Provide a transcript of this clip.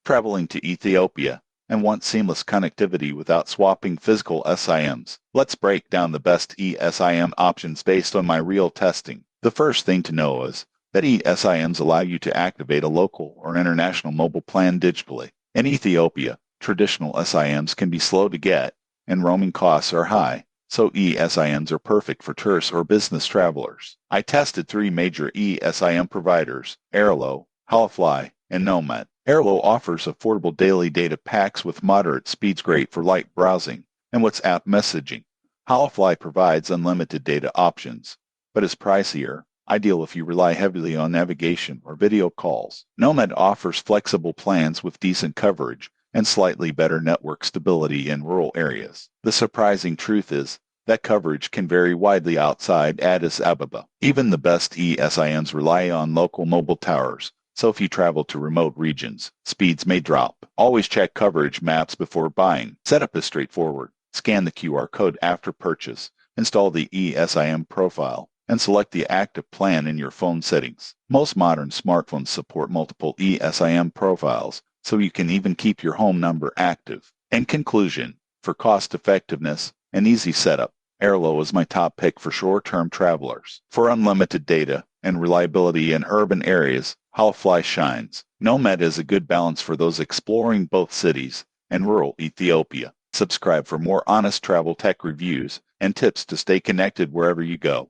traveling to Ethiopia and want seamless connectivity without swapping physical SIMs. Let's break down the best eSIM options based on my real testing. The first thing to know is that eSIMs allow you to activate a local or international mobile plan digitally. In Ethiopia, traditional SIMs can be slow to get and roaming costs are high, so eSIMs are perfect for tourists or business travelers. I tested 3 major eSIM providers, Airlo, Holofly, and Nomad. Airlo offers affordable daily data packs with moderate speeds great for light browsing and WhatsApp messaging. Holofly provides unlimited data options, but is pricier, ideal if you rely heavily on navigation or video calls. Nomad offers flexible plans with decent coverage and slightly better network stability in rural areas. The surprising truth is that coverage can vary widely outside Addis Ababa. Even the best eSIMs rely on local mobile towers, so if you travel to remote regions, speeds may drop. Always check coverage maps before buying. Setup is straightforward. Scan the QR code after purchase, install the eSIM profile, and select the active plan in your phone settings. Most modern smartphones support multiple eSIM profiles, so you can even keep your home number active. In conclusion, for cost effectiveness and easy setup, Airlo is my top pick for short-term travelers. For unlimited data and reliability in urban areas, Holofly shines. Nomad is a good balance for those exploring both cities and rural Ethiopia. Subscribe for more honest travel tech reviews and tips to stay connected wherever you go.